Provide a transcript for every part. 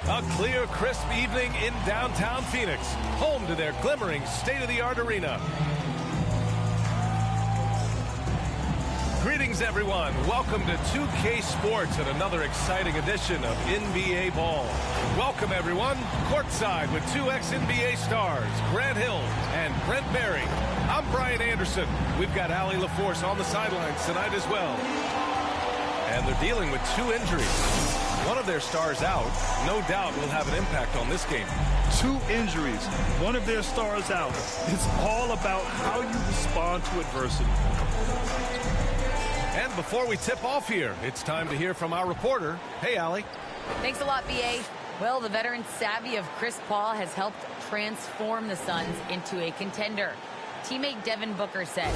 A clear, crisp evening in downtown Phoenix, home to their glimmering state-of-the-art arena. Greetings, everyone. Welcome to 2K Sports and another exciting edition of NBA Ball. Welcome, everyone, courtside with two ex-NBA stars, Grant Hill and Brent Barry. I'm Brian Anderson. We've got Allie LaForce on the sidelines tonight as well. And they're dealing with two injuries. One of their stars out, no doubt will have an impact on this game. Two injuries, one of their stars out. It's all about how you respond to adversity. And before we tip off here, it's time to hear from our reporter. Hey, Allie. Thanks a lot, BA. Well, the veteran savvy of Chris Paul has helped transform the Suns into a contender. Teammate Devin Booker said,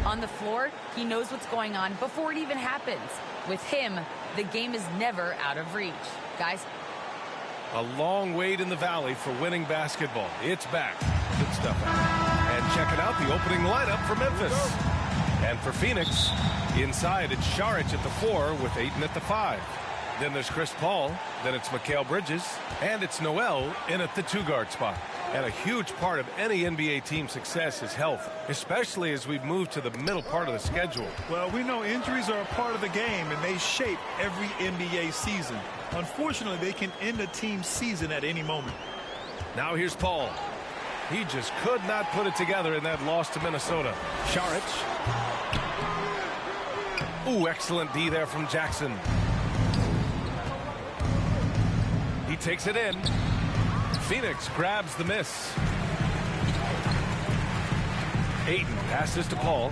on the floor, he knows what's going on before it even happens. With him, the game is never out of reach. Guys? A long wait in the valley for winning basketball. It's back. Good stuff. And checking out the opening lineup for Memphis. And for Phoenix, inside it's Saric at the 4 with Ayton at the 5. Then there's Chris Paul, then it's Mikal Bridges, and it's Noel in at the 2-guard spot. And a huge part of any NBA team's success is health, especially as we move to the middle part of the schedule. Well, we know injuries are a part of the game, and they shape every NBA season. Unfortunately, they can end a team's season at any moment. Now here's Paul. He just could not put it together in that loss to Minnesota. Saric. Ooh, excellent D there from Jackson. He takes it in. Phoenix grabs the miss. Ayton passes to Paul.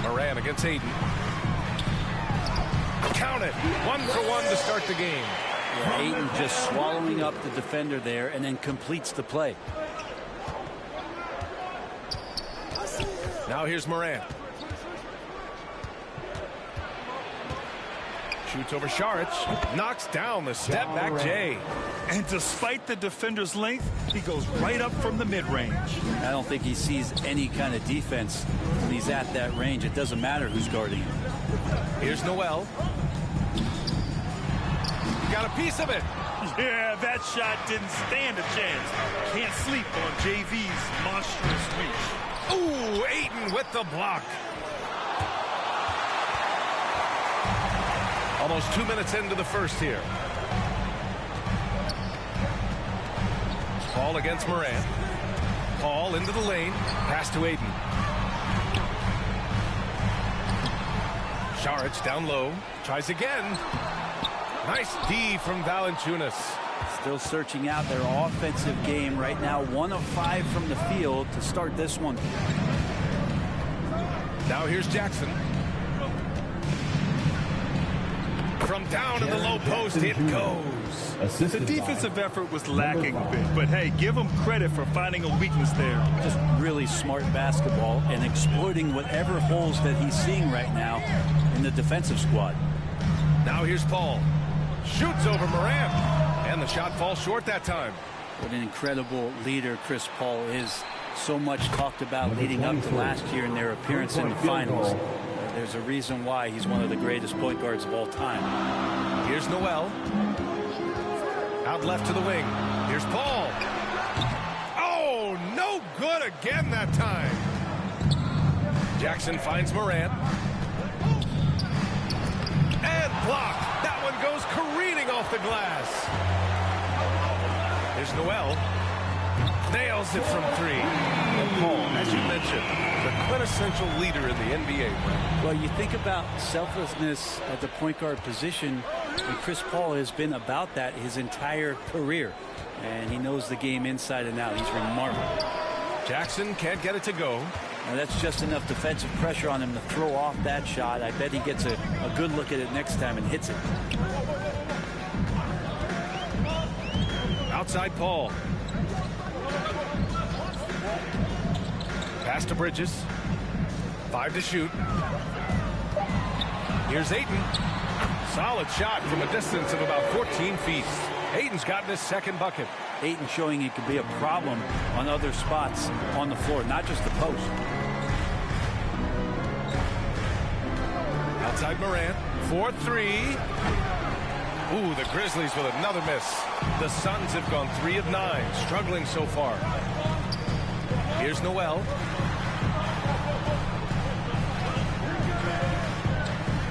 Moran against Ayton. Count it. 1-for-1 to start the game. Yeah, Ayton just swallowing up the defender there and then completes the play. Now here's Moran. Shoots over Saric. Knocks down the step-back J. And despite the defender's length, he goes right up from the mid-range. I don't think he sees any kind of defense when he's at that range. It doesn't matter who's guarding him. Here's Noel. Got a piece of it. Yeah, that shot didn't stand a chance. Can't sleep on JV's monstrous reach. Ooh, Ayton with the block. Almost 2 minutes into the first here. Paul against Moran. Paul into the lane. Pass to Ayton. Saric down low. Tries again. Nice D from Valanciunas. Still searching out their offensive game right now. 1 of 5 from the field to start this one. Now here's Jackson. From down in the low post, it goes. The defensive effort was lacking a bit, but hey, give him credit for finding a weakness there. Just really smart basketball and exploiting whatever holes that he's seeing right now in the defensive squad. Now here's Paul. Shoots over Moran. And the shot falls short that time. What an incredible leader Chris Paul is. So much talked about leading up to last year in their appearance in the finals. There's a reason why he's one of the greatest point guards of all time. Here's Noel. Out left to the wing. Here's Paul. Oh, no good again that time. Jackson finds Moran. And blocked. That one goes careening off the glass. Here's Noel. Nails it from 3. And Paul, as you mentioned, the quintessential leader in the NBA. Well, you think about selflessness at the point guard position, and Chris Paul has been about that his entire career. And he knows the game inside and out. He's remarkable. Jackson can't get it to go. And that's just enough defensive pressure on him to throw off that shot. I bet he gets a good look at it next time and hits it. Outside Paul. Pass to Bridges. 5 to shoot. Here's Ayton. Solid shot from a distance of about 14 feet. Ayton's gotten his second bucket. Ayton showing it could be a problem on other spots on the floor, not just the post. Outside Morant. 4-3. Ooh, the Grizzlies with another miss. The Suns have gone 3 of 9, struggling so far. Here's Noel.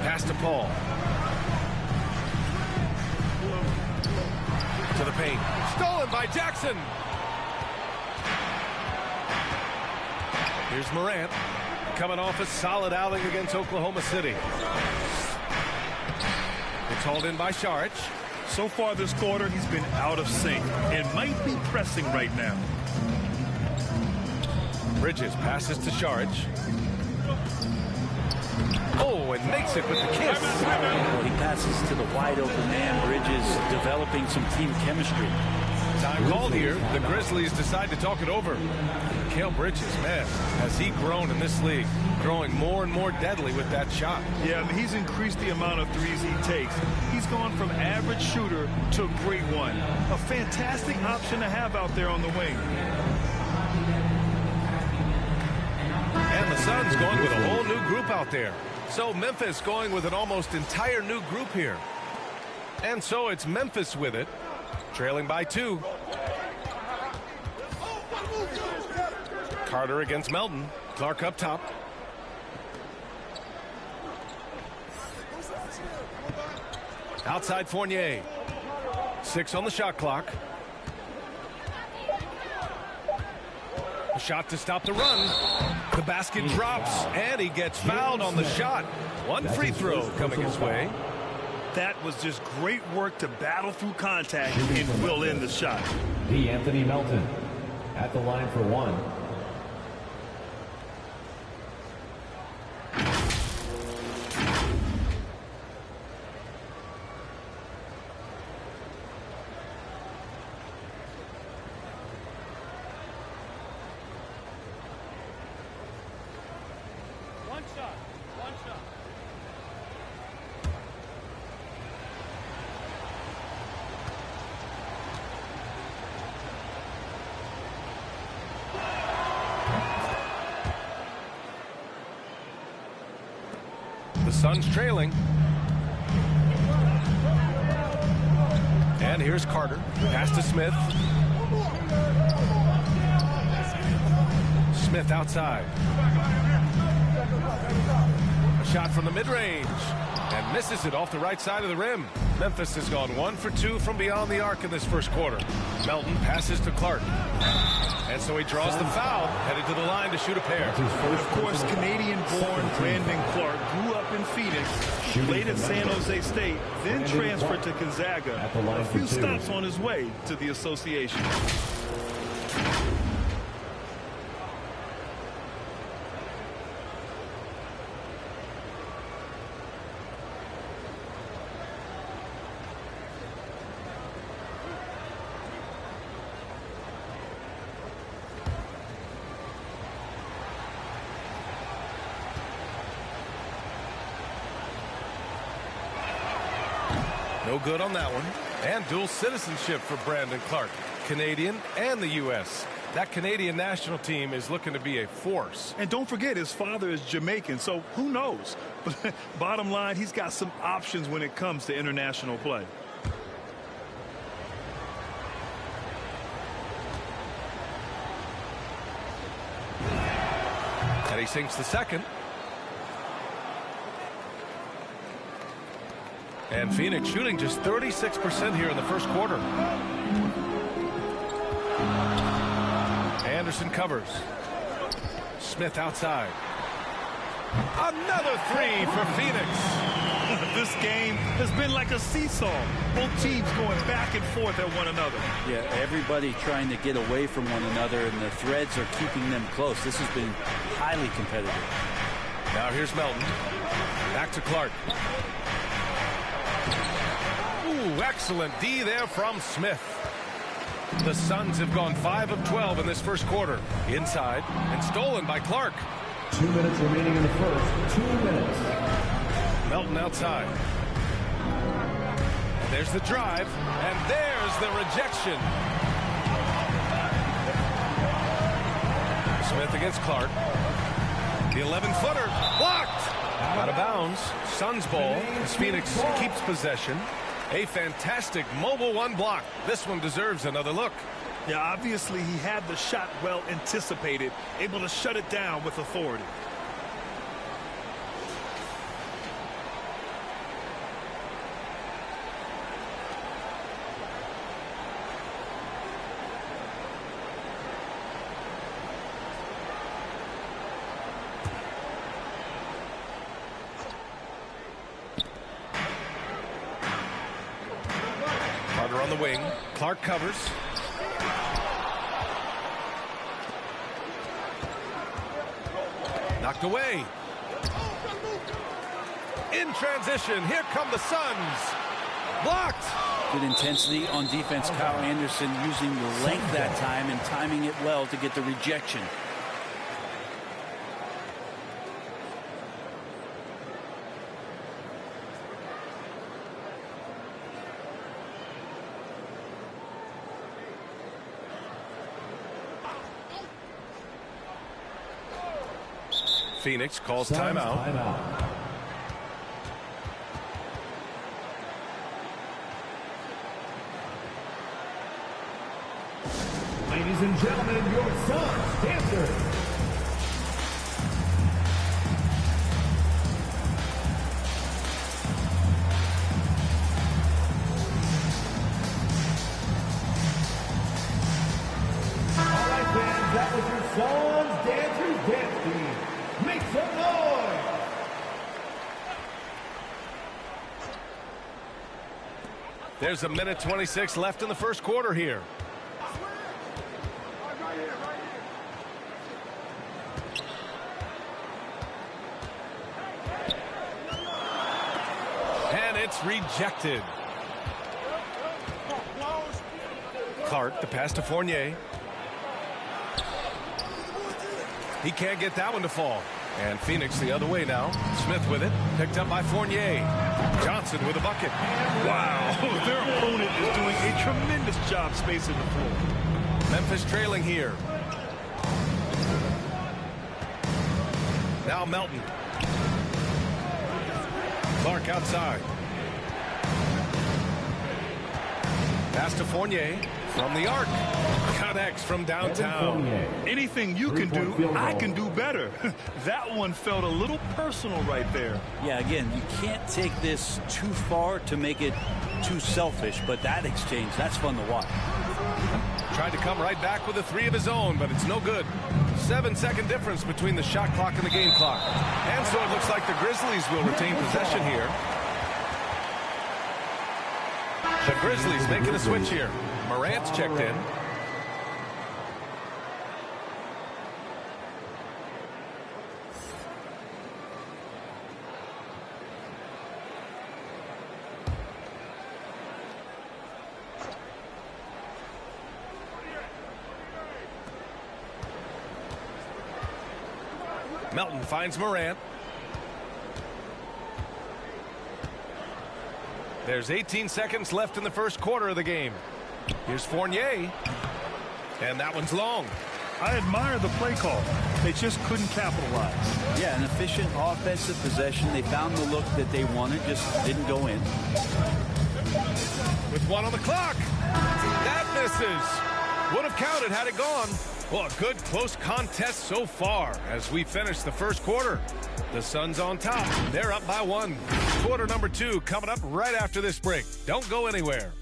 Pass to Paul. To the paint. Stolen by Jackson. Here's Morant. Coming off a solid outing against Oklahoma City. It's hauled in by Saric. So far this quarter, he's been out of sync and might be pressing right now. Bridges passes to Saric. Oh, and makes it with the kiss. Well, he passes to the wide open man. Bridges developing some team chemistry. Time called here. The Grizzlies decide to talk it over. Mikal Bridges, man, has he grown in this league, growing more and more deadly with that shot. Yeah, he's increased the amount of threes he takes. He's gone from average shooter to a great one. A fantastic option to have out there on the wing. And the Suns going with a whole new group out there. So Memphis going with an almost entire new group here. And so it's Memphis with it, trailing by 2. Carter against Melton. Clark up top. Outside Fournier. 6 on the shot clock. A shot to stop the run. The basket drops, and he gets fouled on the shot. One free throw coming his way. That was just great work to battle through contact and will end the shot. Anthony Melton at the line for 1. One shot. The Suns trailing. And here's Carter. Pass to Smith. Smith outside. A shot from the mid-range. And misses it off the right side of the rim. Memphis has gone 1 for 2 from beyond the arc in this first quarter. Melton passes to Clark. And so he draws the foul, headed to the line to shoot a pair. Of course, Canadian-born Brandon Clark grew up in Phoenix, played at San Jose State, then transferred to Gonzaga. A few stops on his way to the association. No good on that one. And dual citizenship for Brandon Clark. Canadian and the U.S. That Canadian national team is looking to be a force. And don't forget, his father is Jamaican, so who knows? But bottom line, he's got some options when it comes to international play. And he sinks the second. And Phoenix shooting just 36% here in the first quarter. Anderson covers. Smith outside. Another 3 for Phoenix. This game has been like a seesaw. Both teams going back and forth at one another. Yeah, everybody trying to get away from one another, and the threads are keeping them close. This has been highly competitive. Now here's Melton. Back to Clark. Ooh, excellent D there from Smith. The Suns have gone 5 of 12 in this first quarter. Inside and stolen by Clark. 2 minutes remaining in the first. 2 minutes. Melton outside. There's the drive, and there's the rejection. Smith against Clark. The 11-footer blocked. Out of bounds. Suns ball as Phoenix keeps possession. A fantastic mobile one block. This one deserves another look. Yeah, obviously he had the shot well anticipated, able to shut it down with authority. Carter on the wing. Clark covers. Knocked away. In transition, here come the Suns. Blocked. Good intensity on defense. Kyle Anderson using the length that time and timing it well to get the rejection. Phoenix calls timeout. Ladies and gentlemen, your Suns dancers. All right, fans, that was your Suns dancers dance team. Make some noise! There's a minute 26 left in the first quarter here. And it's rejected. Clark, the pass to Fournier. He can't get that one to fall. And Phoenix the other way now. Smith with it. Picked up by Fournier. Johnson with a bucket. Wow, their opponent is doing a tremendous job spacing the floor. Memphis trailing here. Now Melton. Clark outside. Pass to Fournier from the arc. Connects from downtown. Anything you can do, I can do better. That one felt a little personal right there. Yeah, again, you can't take this too far to make it too selfish, but that exchange, that's fun to watch. Tried to come right back with a three of his own, but it's no good. 7-second difference between the shot clock and the game clock. And so it looks like the Grizzlies will retain possession here. The Grizzlies making a switch here. Morant's checked in. Melton finds Morant. There's 18 seconds left in the first quarter of the game. Here's Fournier. And that one's long. I admire the play call. They just couldn't capitalize. Yeah, an efficient offensive possession. They found the look that they wanted, just didn't go in. With one on the clock. That misses. Would have counted had it gone. Well, a good close contest so far as we finish the first quarter. The Suns on top. They're up by one. Quarter number 2 coming up right after this break. Don't go anywhere.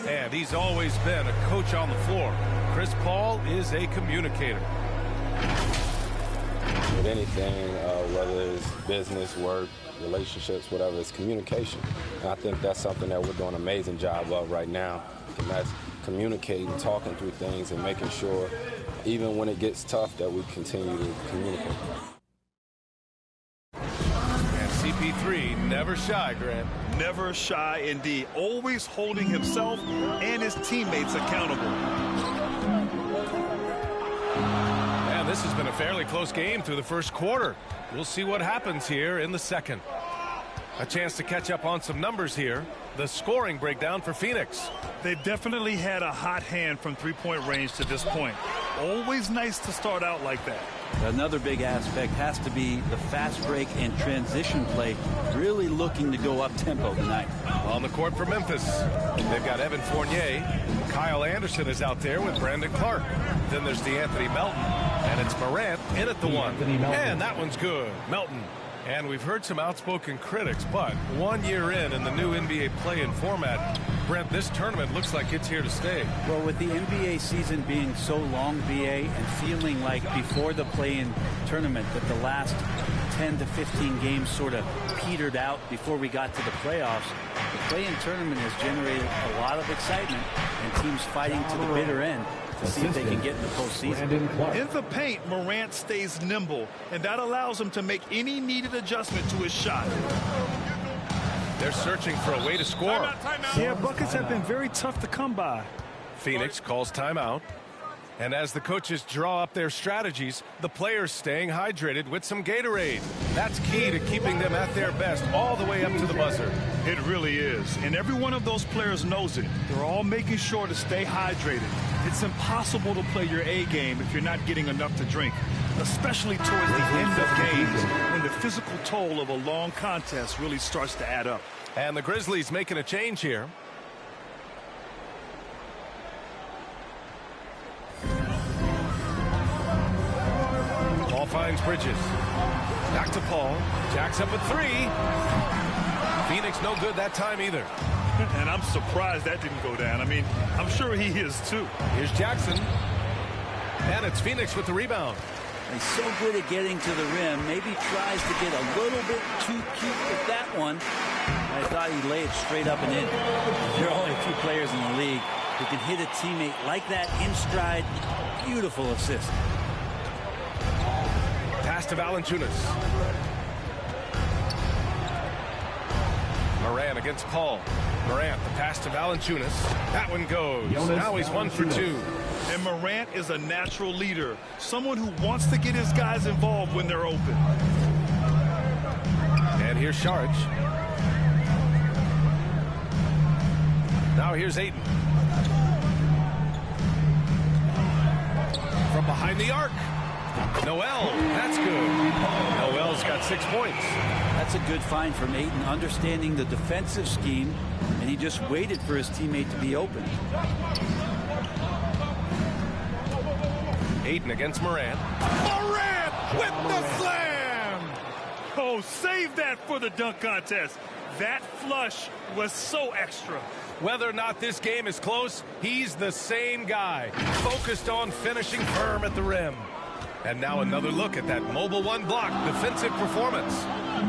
And he's always been a coach on the floor. Chris Paul is a communicator. With anything, whether it's business, work, relationships, whatever, it's communication. And I think that's something that we're doing an amazing job of right now. And that's communicating, talking through things, and making sure, even when it gets tough, that we continue to communicate. And CP3 never shy, Grant. Never shy indeed. Always holding himself and his teammates accountable. This has been a fairly close game through the first quarter. We'll see what happens here in the second. A chance to catch up on some numbers here. The scoring breakdown for Phoenix. They've definitely had a hot hand from three-point range to this point. Always nice to start out like that. Another big aspect has to be the fast break and transition play, really looking to go up-tempo tonight. On the court for Memphis, they've got Evan Fournier. Kyle Anderson is out there with Brandon Clark. Then there's DeAnthony Melton, and it's Morant in at the one. And that one's good. Melton. And we've heard some outspoken critics, but 1 year in the new NBA play-in format, Brent, this tournament looks like it's here to stay. Well, with the NBA season being so long, BA, and feeling like before the play-in tournament that the last 10 to 15 games sort of petered out before we got to the playoffs, the play-in tournament has generated a lot of excitement and teams fighting to the bitter end to see if they can get in the postseason. In the paint, Morant stays nimble, and that allows him to make any needed adjustment to his shot. They're searching for a way to score. Yeah, buckets have been very tough to come by. Phoenix calls timeout. And as the coaches draw up their strategies, the players staying hydrated with some Gatorade. That's key to keeping them at their best all the way up to the buzzer. It really is. And every one of those players knows it. They're all making sure to stay hydrated. It's impossible to play your A game if you're not getting enough to drink, especially towards the end of games when the physical toll of a long contest really starts to add up. And the Grizzlies making a change here. Paul finds Bridges. Back to Paul. Jacks up at three. Phoenix no good that time either. And I'm surprised that didn't go down. I mean, I'm sure he is too. Here's Jackson. And it's Phoenix with the rebound. He's so good at getting to the rim. Maybe tries to get a little bit too cute with that one. I thought he'd lay it straight up and in. There are only a few players in the league who can hit a teammate like that in stride. Beautiful assist. Pass to Valanciunas. Morant against Paul. Morant, the pass to Valanciunas. That one goes. Now he's 1 for 2. And Morant is a natural leader, someone who wants to get his guys involved when they're open. And here's Saric. Now here's Ayton. From behind the arc. Noel, that's good. Noel's got 6 points. That's a good find from Ayton, understanding the defensive scheme, and he just waited for his teammate to be open. Ayton against Morant. Morant with the slam! Oh, save that for the dunk contest. That flush was so extra. Whether or not this game is close, he's the same guy, focused on finishing firm at the rim. And now another look at that mobile one block defensive performance.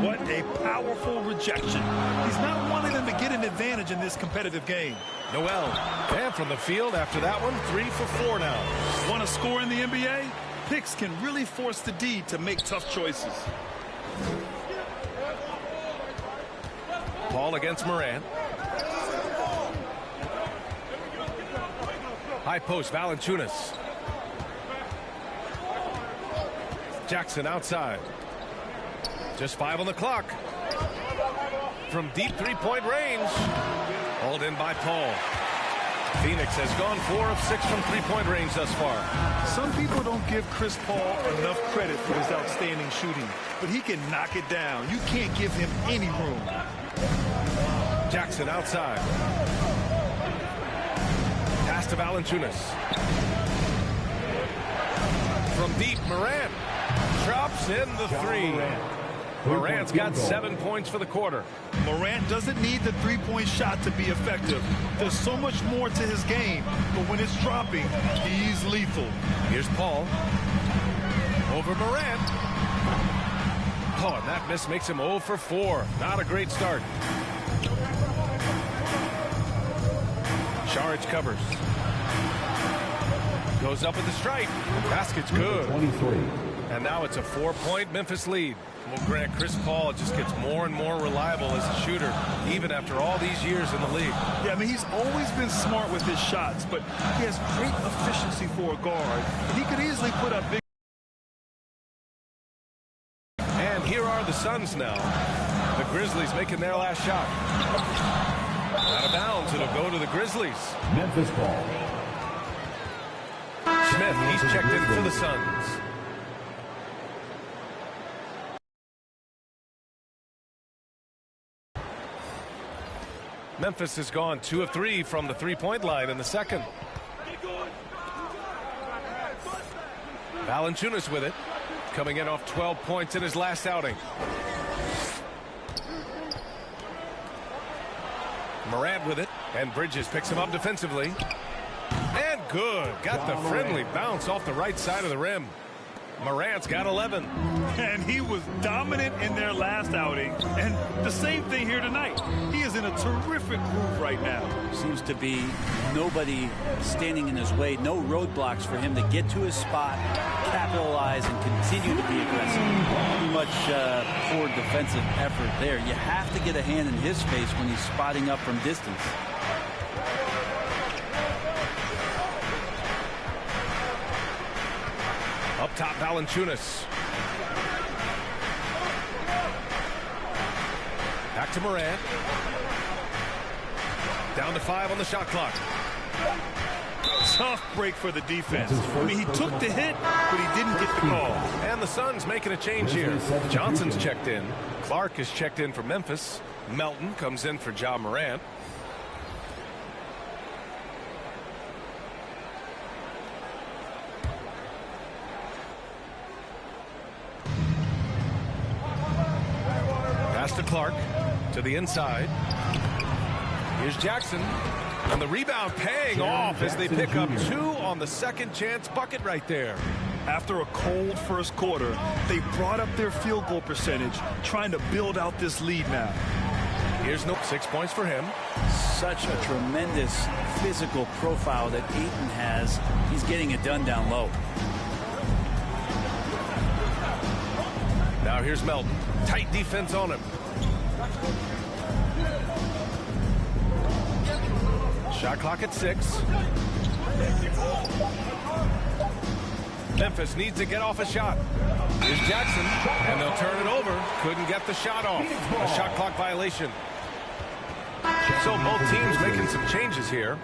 What a powerful rejection. He's not wanting them to get an advantage in this competitive game. Noel, and from the field after that one, 3 for 4 now. Want to score in the NBA? Picks can really force the D to make tough choices. Paul against Morant. High post, Valanciunas. Jackson outside. Just 5 on the clock. From deep three-point range. Hauled in by Paul. Phoenix has gone 4 of 6 from three-point range thus far. Some people don't give Chris Paul enough credit for his outstanding shooting, but he can knock it down. You can't give him any room. Jackson outside. Pass to Valanciunas. From deep, Morant drops in the 3. Morant's got 7 points for the quarter. Morant doesn't need the three-point shot to be effective. There's so much more to his game, but when it's dropping, he's lethal. Here's Paul. Over Morant. Oh, and that miss makes him 0 for 4. Not a great start. Saric covers. Goes up with the strike. Basket's good. 23. And now it's a 4-point Memphis lead. Well, Grant, Chris Paul just gets more and more reliable as a shooter, even after all these years in the league. Yeah, I mean, he's always been smart with his shots, but he has great efficiency for a guard. He could easily put up big are the Suns now. The Grizzlies making their last shot. Out of bounds. It'll go to the Grizzlies. Memphis ball. Smith, he's checked in for the Suns. Memphis has gone 2 of 3 from the three-point line in the second. Valanciunas with it, coming in off 12 points in his last outing. Morant with it, and Bridges picks him up defensively. And good. Got the friendly bounce off the right side of the rim. Morant's got 11. And he was dominant in their last outing. And the same thing here tonight. He is in a terrific groove right now. Seems to be nobody standing in his way. No roadblocks for him to get to his spot, capitalize, and continue to be aggressive. Pretty much poor defensive effort there. You have to get a hand in his face when he's spotting up from distance. Up top, Valanciunas. Back to Morant. Down to 5 on the shot clock. Tough break for the defense. I mean, he took the hit, but he didn't get the call. And the Suns making a change here. Johnson's checked in. Clark is checked in for Memphis. Melton comes in for Ja Morant. Pass to Clark, to the inside. Here's Jackson, and the rebound paying off as they pick up 2 on the second chance bucket right there. After a cold first quarter, they brought up their field goal percentage, trying to build out this lead now. Here's 6 points for him. Such a tremendous physical profile that Ayton has. He's getting it done down low. Now here's Melton. Tight defense on him. Shot clock at 6. Memphis needs to get off a shot. Here's Jackson, and they'll turn it over. Couldn't get the shot off. A shot clock violation. So both teams making some changes here.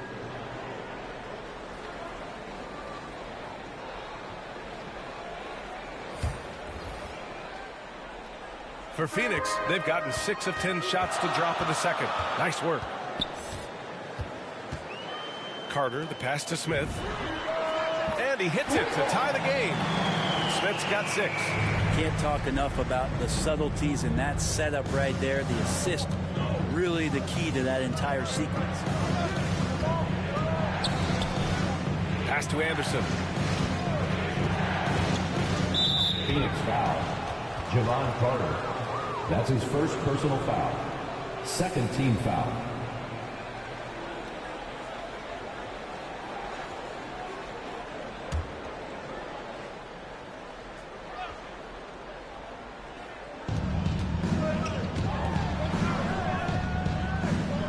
For Phoenix, they've gotten 6 of 10 shots to drop in the second. Nice work. Carter, the pass to Smith. And he hits it to tie the game. Smith's got 6. Can't talk enough about the subtleties in that setup right there. The assist, really the key to that entire sequence. Pass to Anderson. Phoenix foul. Javon Carter. That's his first personal foul. Second team foul.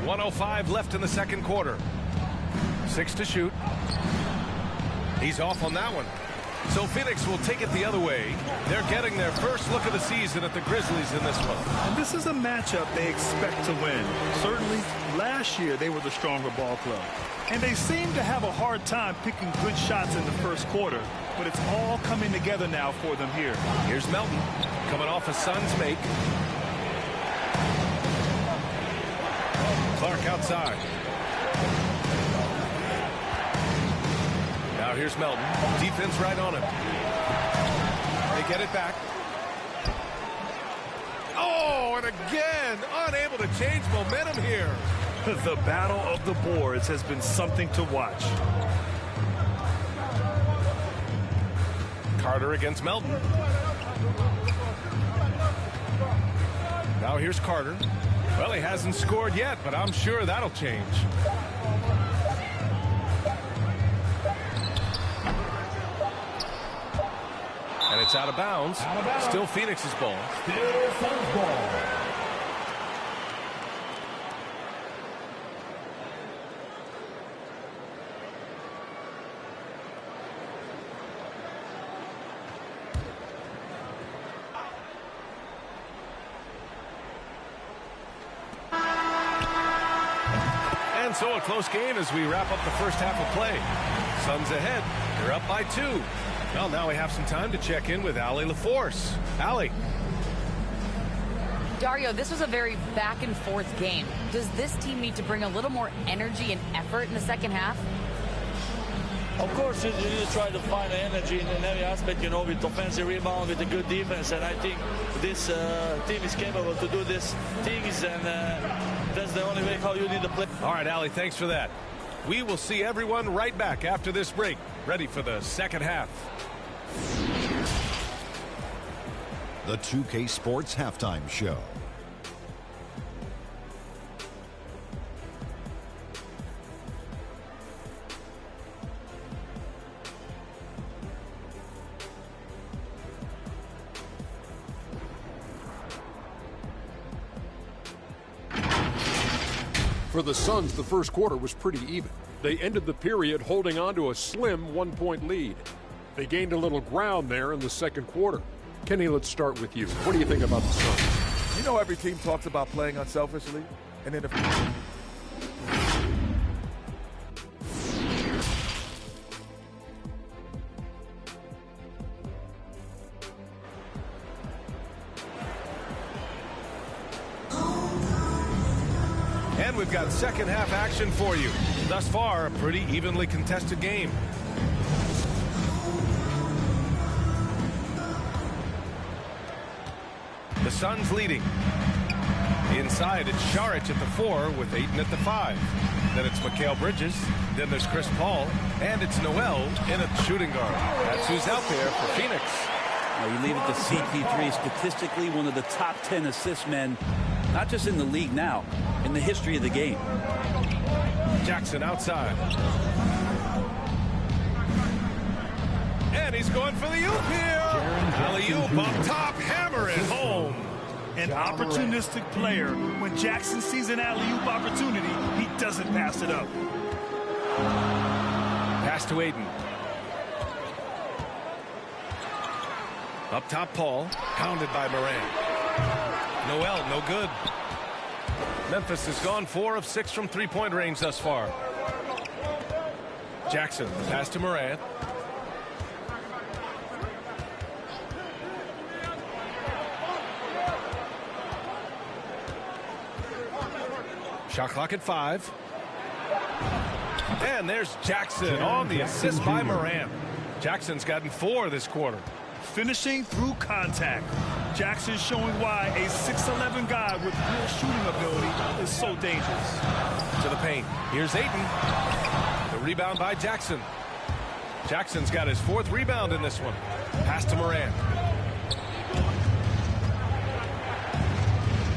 .105 left in the second quarter. 6 to shoot. He's off on that one. So Phoenix will take it the other way. They're getting their first look of the season at the Grizzlies in this one. And this is a matchup they expect to win. Certainly, last year they were the stronger ball club. And they seem to have a hard time picking good shots in the first quarter. But it's all coming together now for them here. Here's Melton, coming off a Suns make. Clark outside. Now here's Melton. Defense right on him. They get it back. Oh, and again, unable to change momentum here. The battle of the boards has been something to watch. Carter against Melton. Now here's Carter. Well, he hasn't scored yet, but I'm sure that'll change. And it's out of bounds. Still Phoenix's ball. Still Suns ball. And so a close game as we wrap up the first half of play. Suns ahead. They're up by 2. Well, now we have some time to check in with Allie LaForce. Allie. Dario, this was a very back-and-forth game. Does this team need to bring a little more energy and effort in the second half? Of course, you need to try to find energy in every aspect, with offensive rebound, with a good defense. And I think this team is capable to do these things, and that's the only way how you need to play. All right, Allie, thanks for that. We will see everyone right back after this break, ready for the second half. The 2K Sports Halftime Show. For the Suns, the first quarter was pretty even. They ended the period holding on to a slim 1-point lead. They gained a little ground there in the second quarter. Kenny, let's start with you. What do you think about the Suns? Every team talks about playing unselfishly, and then And we've got second half action for you. Thus far, a pretty evenly contested game. The Suns leading. Inside, it's Saric at the 4 with Ayton at the 5. Then it's Mikal Bridges. Then there's Chris Paul. And it's Noel in at shooting guard. That's who's out there for Phoenix. You leave it to CP3, statistically one of the top 10 assist men, not just in the league now, in the history of the game. Jackson outside. And he's going for the oop here. Alley-oop up top, hammer it home. An opportunistic player. When Jackson sees an alley-oop opportunity, he doesn't pass it up. Pass to Ayton. Up top, Paul. Pounded by Moran. Noel, no good. Memphis has gone 4 of 6 from three-point range thus far. Jackson, the pass to Moran. Shot clock at 5. And there's Jackson on the assist by Moran. Jackson's gotten 4 this quarter. Finishing through contact. Jackson showing why a 6'11" guy with real shooting ability is so dangerous. To the paint. Here's Ayton. The rebound by Jackson. Jackson's got his 4th rebound in this one. Pass to Moran.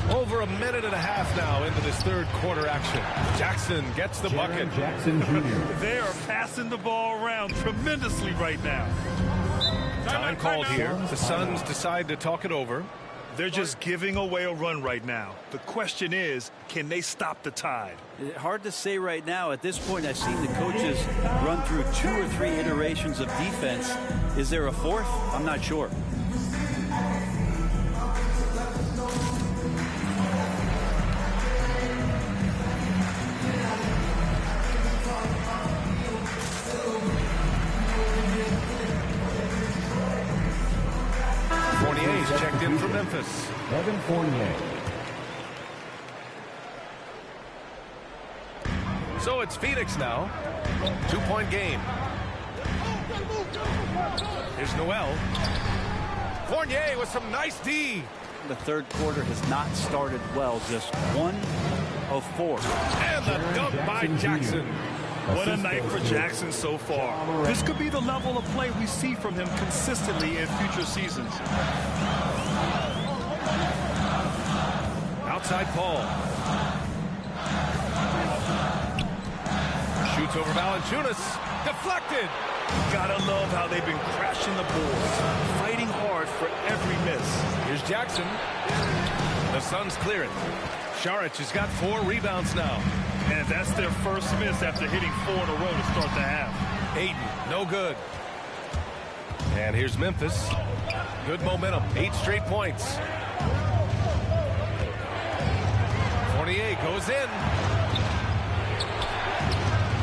Over a minute and a half now into this third quarter action. Jackson gets the bucket. Jackson Jr. They are passing the ball around tremendously right now. Time called here. The Suns decide to talk it over. They're just giving away a run right now. The question is, can they stop the tide? Hard to say right now. At this point, I've seen the coaches run through 2 or 3 iterations of defense. Is there a 4th? I'm not sure. Fournier's checked in for Memphis. Evan Fournier. So it's Phoenix now. 2-point game. Here's Noel. Fournier with some nice D. The third quarter has not started well. Just 1 of 4. And the dunk by Jackson. What a night for Jackson so far. This could be the level of play we see from him consistently in future seasons. Outside Paul. Shoots over Valanciunas. Deflected. Gotta love how they've been crashing the boards, fighting hard for every miss. Here's Jackson. The Suns clear it. Saric has got 4 rebounds now. And that's their first miss after hitting 4 in a row to start the half. Ayton, no good. And here's Memphis. Good momentum, 8 straight points. Fournier goes in.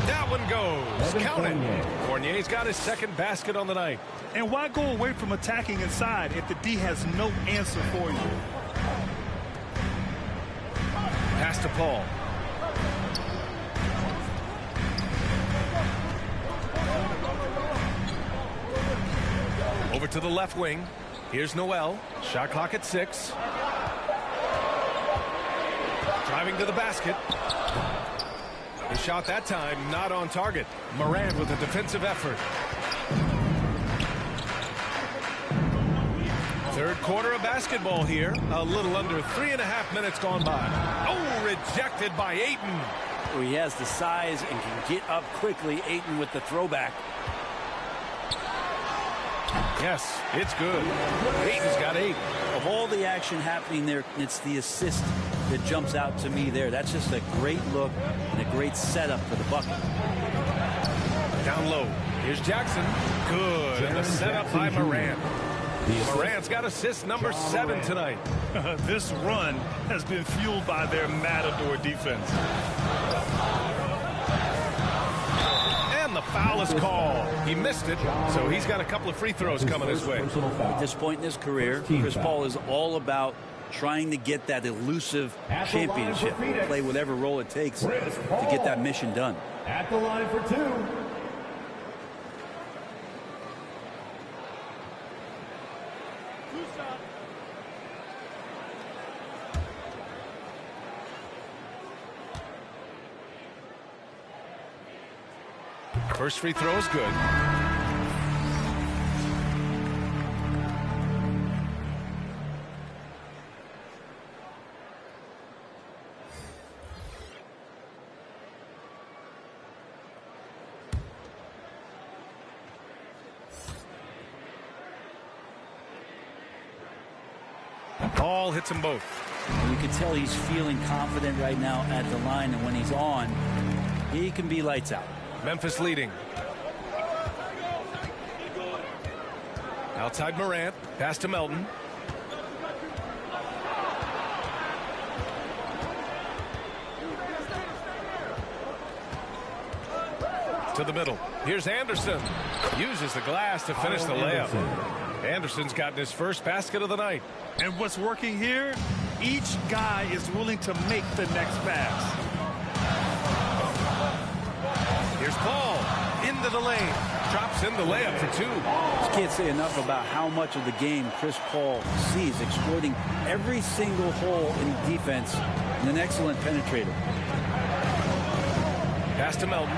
That one goes. Count it. Fournier's got his second basket on the night. And why go away from attacking inside if the D has no answer for you? Pass to Paul. Over to the left wing. Here's Noel. Shot clock at 6. Driving to the basket. The shot that time not on target. Morant with a defensive effort. Third quarter of basketball here. A little under 3.5 minutes gone by. Oh, rejected by Ayton. Oh, he has the size and can get up quickly. Ayton with the throwback. Yes, it's good. Ayton's got 8. Of all the action happening there, it's the assist that jumps out to me there. That's just a great look and a great setup for the bucket. Down low. Here's Jackson. Good. And the setup by Morant. Morant's got assist number 7 tonight. This run has been fueled by their matador defense. And the foul is called. He missed it, so he's got a couple of free throws coming his way. At this point in his career, Chris Paul is all about trying to get that elusive championship, play whatever role it takes to get that mission done. At the line for 2. First free throw is good. Paul hits them both. You can tell he's feeling confident right now at the line, and when he's on, he can be lights out. Memphis leading. Outside Morant. Pass to Melton. To the middle. Here's Anderson. Uses the glass to finish the layup. Anderson's gotten his first basket of the night. And what's working here? Each guy is willing to make the next pass. Here's Paul into the lane. Drops in the layup for 2. Just can't say enough about how much of the game Chris Paul sees, exploiting every single hole in defense and an excellent penetrator. Pass to Melton.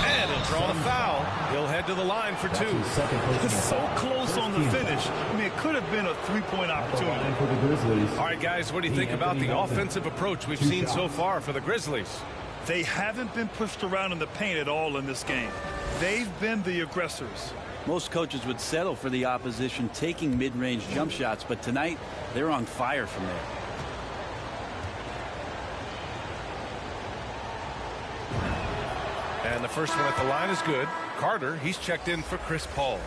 And he'll draw the foul. He'll head to the line for 2. It's so close on the finish. I mean, it could have been a 3-point opportunity. All right, guys, what do you think about the offensive approach we've seen so far for the Grizzlies? They haven't been pushed around in the paint at all in this game. They've been the aggressors. Most coaches would settle for the opposition taking mid-range jump shots, but tonight they're on fire from there. And the first one at the line is good. Carter, he's checked in for Chris Paul.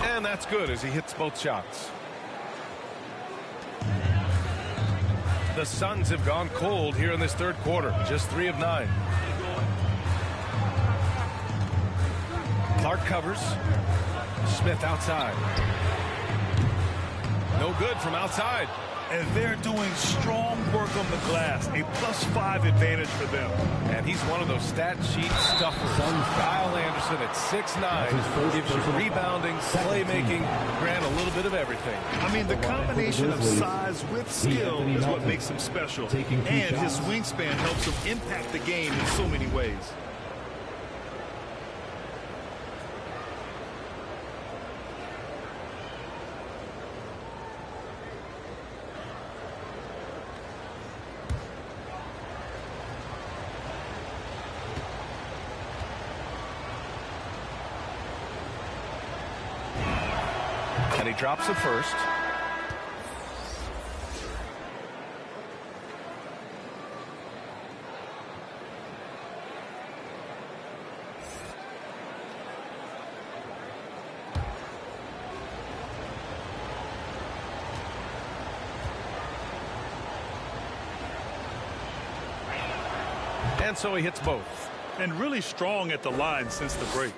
And that's good as he hits both shots. The Suns have gone cold here in this third quarter. Just 3 of 9. Clark covers. Smith outside. No good from outside. And they're doing strong work on the glass. A +5 advantage for them. And he's one of those stat sheet stuffers. Kyle Anderson at 6'9". Gives you rebounding, playmaking, grant a little bit of everything. I mean, the combination of size with skill is what makes him special. And his wingspan helps him impact the game in so many ways. he drops the first. And so he hits both. And really strong at the line since the break.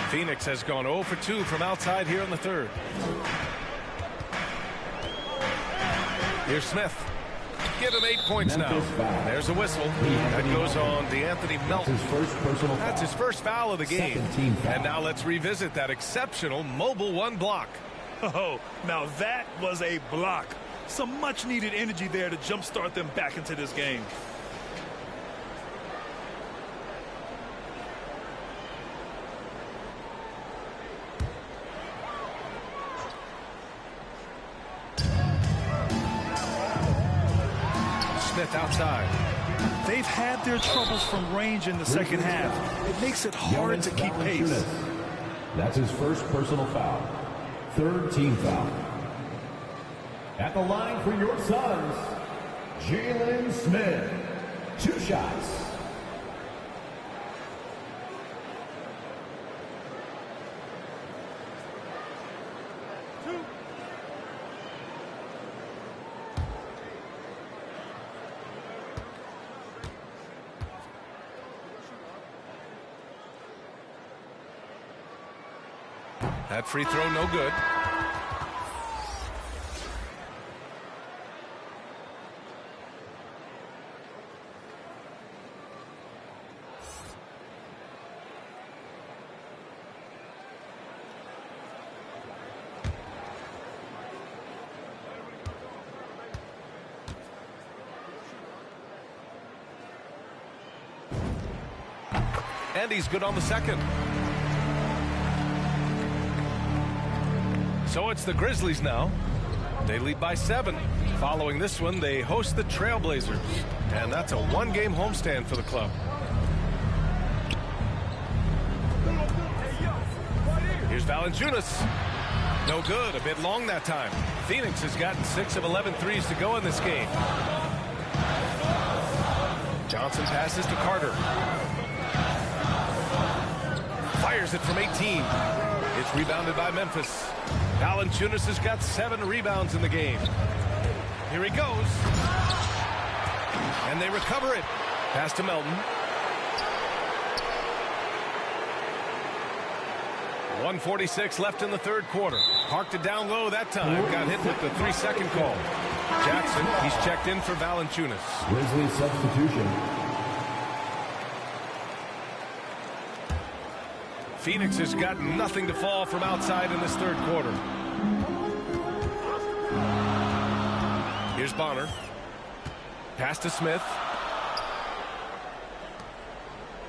Phoenix has gone 0 for 2 from outside here in the third. Here's Smith. Give him 8 points now. There's a whistle. That goes on DeAnthony Melton. That's his first foul of the game. And now let's revisit that exceptional mobile one block. Oh, now that was a block. Some much needed energy there to jumpstart them back into this game. Smith outside. They've had their troubles from range in the second half. It makes it hard to keep pace. That's his first personal foul. Third team foul. At the line for your Suns, Jalen Smith. 2 shots. That free throw no good. And he's good on the second. So it's the Grizzlies now. They lead by 7. Following this one, they host the Trailblazers. And that's a 1-game homestand for the club. Here's Valanciunas. No good. A bit long that time. Phoenix has gotten 6 of 11 threes to go in this game. Johnson passes to Carter. Fires it from 18. It's rebounded by Memphis. Valanciunas has got 7 rebounds in the game. Here he goes. And they recover it. Pass to Melton. 1:46 left in the third quarter. Parked it down low that time. Got hit with the 3-second call. Jackson, he's checked in for Valanciunas. Grizzlies substitution. Phoenix has got nothing to fall from outside in this third quarter. Here's Bonner. Pass to Smith.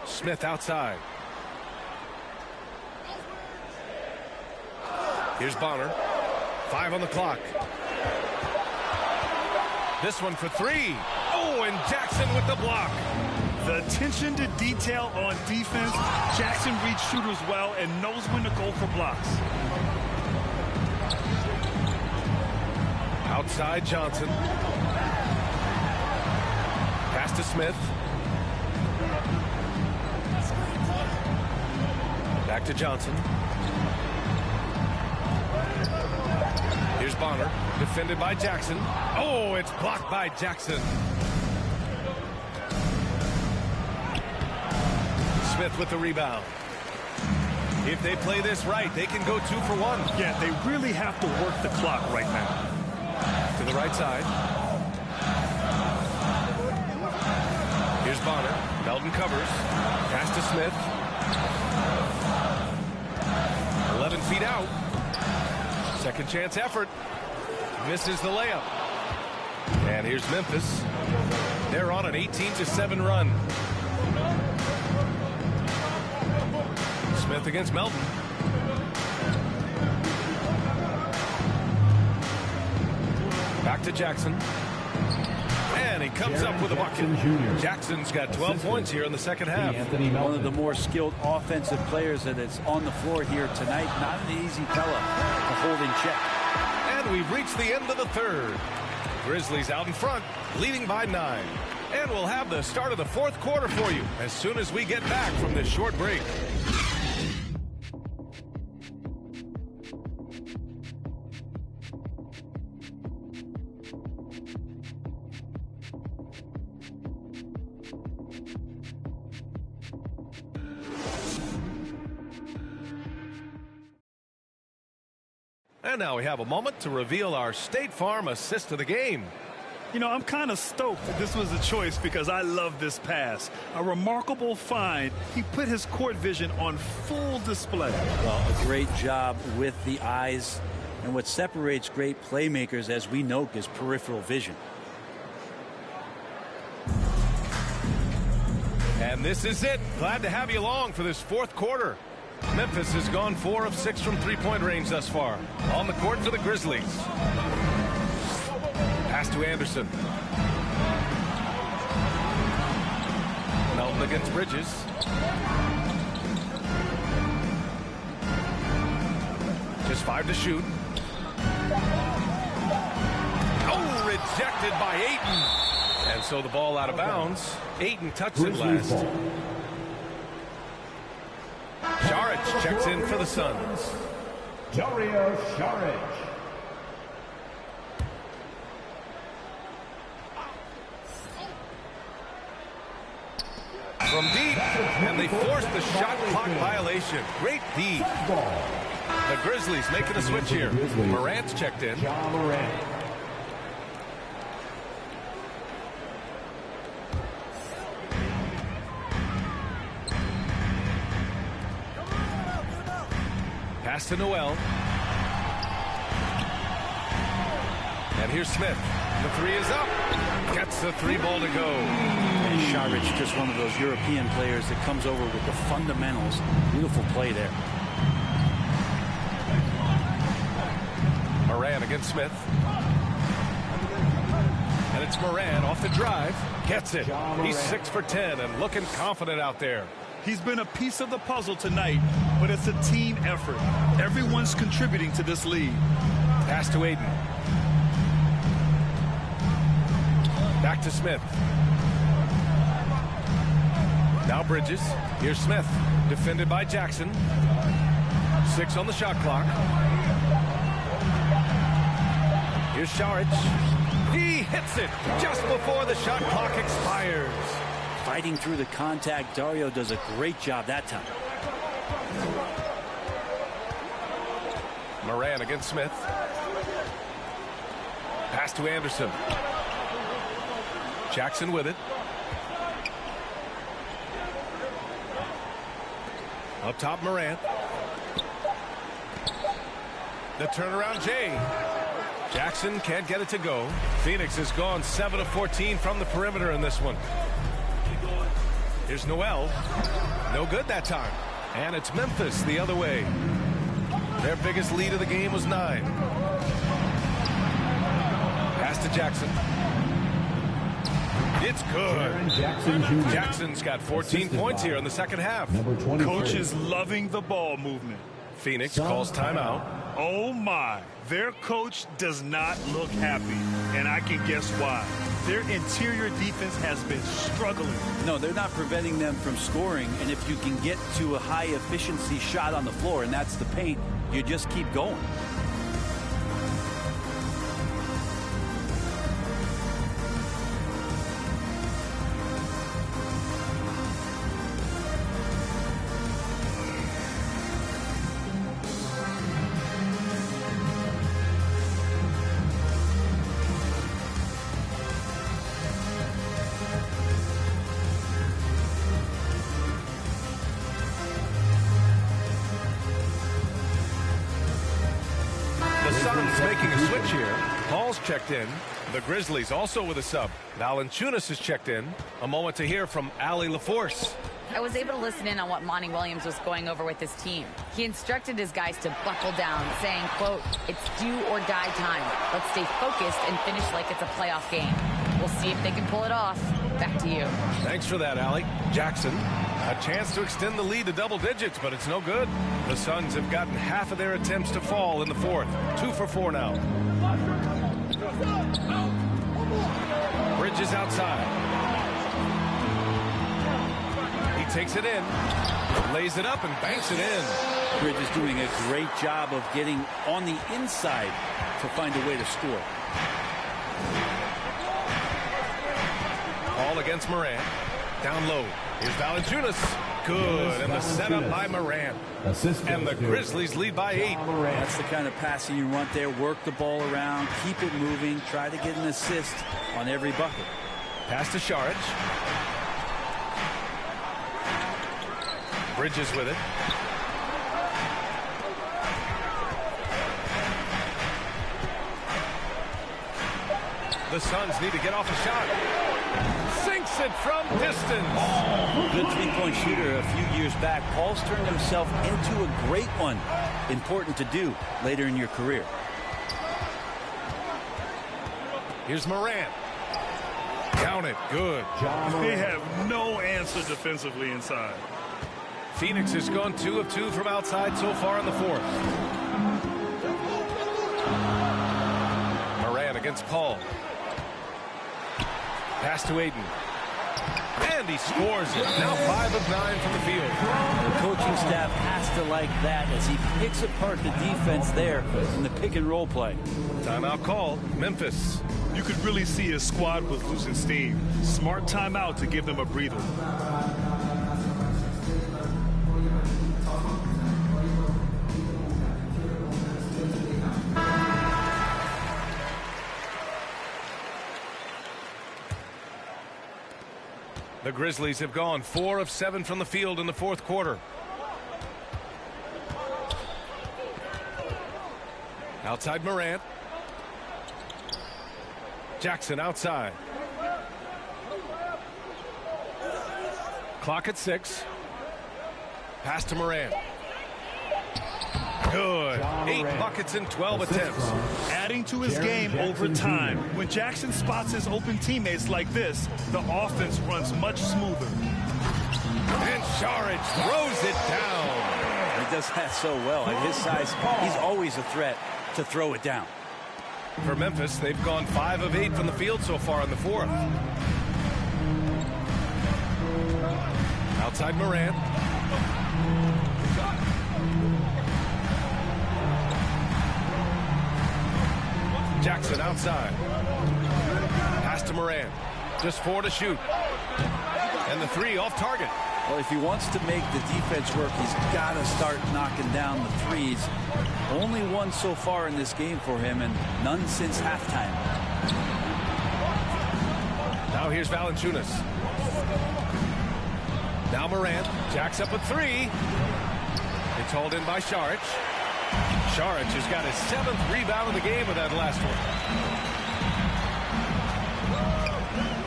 Smith outside. Here's Bonner. 5 on the clock. This one for 3. Oh, and Jackson with the block. The attention to detail on defense. Jackson reads shooters well and knows when to go for blocks. Outside Johnson. Pass to Smith. Back to Johnson. Here's Bonner. Defended by Jackson. Oh, it's blocked by Jackson. Smith with the rebound. If they play this right, they can go 2 for 1. Yeah, they really have to work the clock right now. To the right side. Here's Bonner. Melton covers. Pass to Smith. 11 feet out. Second chance effort. Misses the layup. And here's Memphis. They're on an 18-7 run. Smith against Melton. Back to Jackson. And he comes up with a bucket. Jackson's got 12 points here in the second half. One of the more skilled offensive players that is on the floor here tonight. Not an easy fella to hold in check. And we've reached the end of the third. Grizzlies out in front, leading by 9. And we'll have the start of the fourth quarter for you as soon as we get back from this short break. And now we have a moment to reveal our State Farm assist of the game. You know, I'm kind of stoked that this was a choice because I love this pass. A remarkable find. He put his court vision on full display. Well, a great job with the eyes. And what separates great playmakers, as we know, is peripheral vision. And this is it. Glad to have you along for this fourth quarter. Memphis has gone 4 of 6 from three-point range thus far. On the court for the Grizzlies. Pass to Anderson. Melton against Bridges. Just 5 to shoot. Oh, rejected by Ayton. And so the ball out of bounds. Ayton touched it last. Saric checks in for the Suns. Dario Saric. From deep, and they forced the shot clock violation. Great D. The Grizzlies making a switch here. Morant's checked in. John Morant. Pass to Noel. And here's Smith. The three is up. Gets the three ball to go. And Saric, just one of those European players that comes over with the fundamentals. Beautiful play there. Moran against Smith. And it's Moran off the drive. Gets it. He's 6 for 10 and looking confident out there. He's been a piece of the puzzle tonight, but it's a team effort. Everyone's contributing to this lead. Pass to Ayton. Back to Smith. Now Bridges. Here's Smith. Defended by Jackson. 6 on the shot clock. Here's Saric. He hits it just before the shot clock expires. Fighting through the contact, Dario does a great job that time. Moran against Smith. Pass to Anderson. Jackson with it. Up top, Morant. The turnaround, Jay. Jackson can't get it to go. Phoenix has gone 7 of 14 from the perimeter in this one. Here's Noel. No good that time. And it's Memphis the other way. Their biggest lead of the game was 9. Pass to Jackson. It's good. Jackson's got 14 points here in the second half. Coach is loving the ball movement. Phoenix calls timeout. Oh my, their coach does not look happy, and I can guess why. Their interior defense has been struggling. No, they're not preventing them from scoring, and if you can get to a high efficiency shot on the floor, and that's the paint, you just keep going. Making a switch here. Paul's checked in. The Grizzlies also with a sub. Valanciunas has checked in. A moment to hear from Allie LaForce. I was able to listen in on what Monty Williams was going over with his team. He instructed his guys to buckle down, saying, quote, "It's do or die time. Let's stay focused and finish like it's a playoff game." We'll see if they can pull it off. Back to you. Thanks for that, Allie. Jackson, a chance to extend the lead to double digits, but it's no good. The Suns have gotten half of their attempts to fall in the fourth. 2 for 4 now. Bridges outside. He takes it in, lays it up, and banks it in. Bridges doing a great job of getting on the inside to find a way to score. Ball against Morant. Down low. Here's Valanciunas. Good. And the setup by Morant. And the Grizzlies lead by 8. That's the kind of passing you want there. Work the ball around. Keep it moving. Try to get an assist on every bucket. Pass to Šarić. Bridges with it. The Suns need to get off a shot. Sinks it from distance. Good three-point shooter a few years back. Paul's turned himself into a great one. Important to do later in your career. Here's Morant. Count it. Good. They have no answer defensively inside. Phoenix has gone 2 of 2 from outside so far in the fourth. Morant against Paul. Pass to Ayton. And he scores it. Now 5 of 9 from the field. The coaching staff has to like that as he picks apart the defense there in the pick and roll play. Timeout call. Memphis. You could really see his squad was losing steam. Smart timeout to give them a breather. The Grizzlies have gone 4 of 7 from the field in the fourth quarter. Outside Morant. Jackson outside. Clock at 6. Pass to Morant. Good. 8 buckets in 12 attempts. Adding to his game over time. When Jackson spots his open teammates like this, the offense runs much smoother. And Šarić throws it down. He does that so well. At his size, he's always a threat to throw it down. For Memphis, they've gone 5 of 8 from the field so far in the fourth. Outside Morant. Jackson outside. Pass to Morant. Just 4 to shoot. And the 3 off target. Well, if he wants to make the defense work, he's got to start knocking down the threes. Only 1 so far in this game for him, and none since halftime. Now here's Valanciunas. Now Morant jacks up a 3. It's hauled in by Šarić. Šarić has got his 7th rebound of the game with that last one.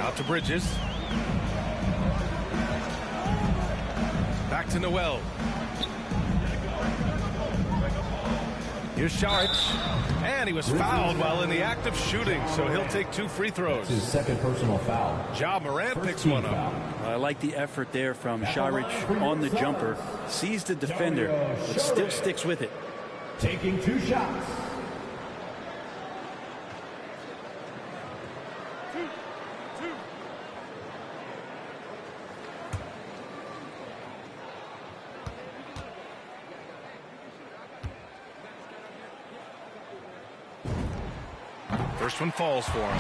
Out to Bridges. Back to Noel. Here's Šarić. And he was fouled while in the act of shooting, so he'll take 2 free throws. His second personal foul. Ja Morant picks one up. I like the effort there from Šarić on the jumper. Sees the defender, but still sticks with it. Taking 2 shots. First one falls for him.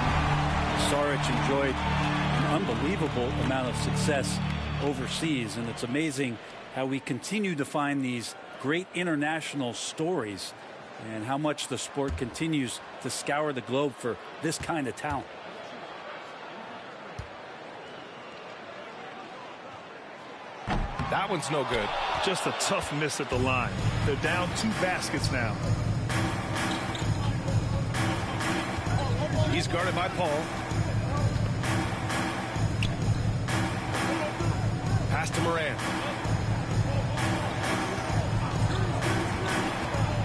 Šarić enjoyed an unbelievable amount of success overseas, and it's amazing how we continue to find these great international stories and how much the sport continues to scour the globe for this kind of talent. That one's no good. Just a tough miss at the line. They're down 2 baskets now. He's guarded by Paul. Pass to Morant.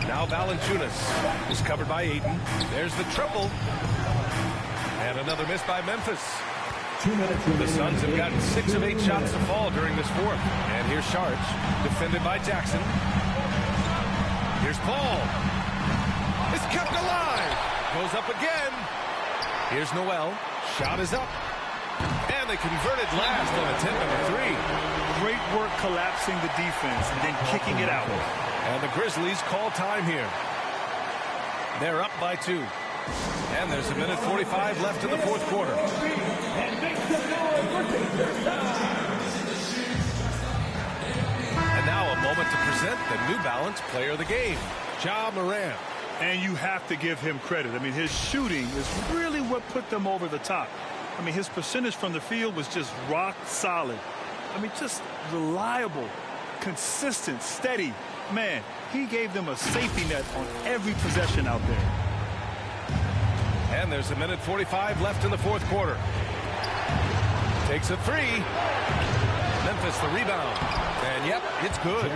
Now Valanciunas is covered by Ayton. There's the triple. And another miss by Memphis. 2 minutes The remaining. Suns have gotten 6 of 8 shots to fall during this fourth. And here's Sharge, defended by Jackson. Here's Paul. It's kept alive. Goes up again. Here's Noel. Shot is up. And they converted last on attempt number 3. Great work collapsing the defense and then kicking it out. And the Grizzlies call time here. They're up by 2. And there's 1:45 left in the fourth quarter. And now a moment to present the New Balance Player of the Game, Ja Morant. And you have to give him credit. I mean, his shooting is really what put them over the top. I mean, his percentage from the field was just rock solid. I mean, just reliable, consistent, steady. Man, he gave them a safety net on every possession out there. And there's 1:45 left in the fourth quarter. Takes a 3. Memphis the rebound. And yep, it's good.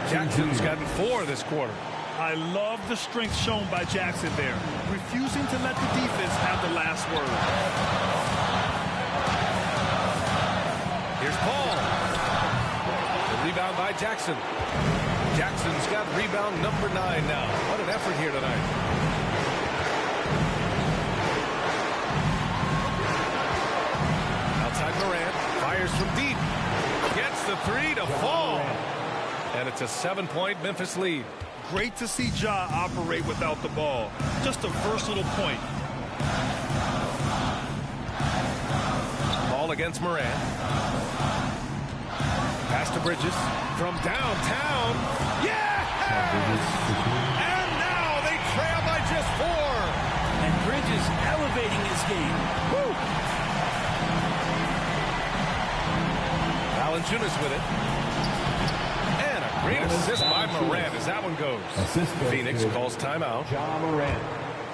Jackson's gotten 4 this quarter. I love the strength shown by Jackson there, refusing to let the defense have the last word. Here's Paul. The rebound by Jackson. Jackson's got rebound number 9 now. What an effort here tonight. Outside Morant. Fires from deep. Gets the 3 to fall. And it's a 7-point Memphis lead. Great to see Ja operate without the ball. Just a versatile point. Ball against Morant. Pass to Bridges from downtown. Yeah! And now they trail by just 4. And Bridges elevating his game. Woo! Valanciunas with it. And a great assist by Morant as that one goes. Phoenix calls timeout. Ja Morant.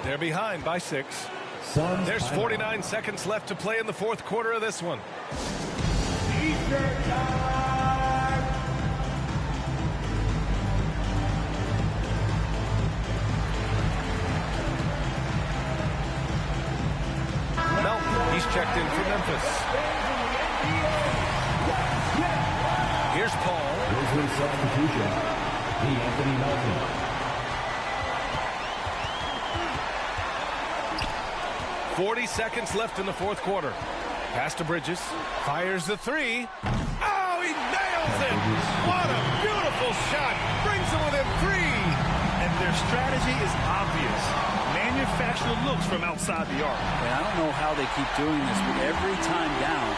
They're behind by 6. Suns There's timeout. 49 seconds left to play in the fourth quarter of this one. Eastern time. Melton, he's checked in for Memphis. Here's Paul. Grizzlies substitution. Anthony Melton. 40 seconds left in the fourth quarter. Pass to Bridges. Fires the 3. Oh, he nails it! What a beautiful shot! Brings them within 3. And their strategy is obvious. Manufacture looks from outside the arc. And I don't know how they keep doing this, but every time down,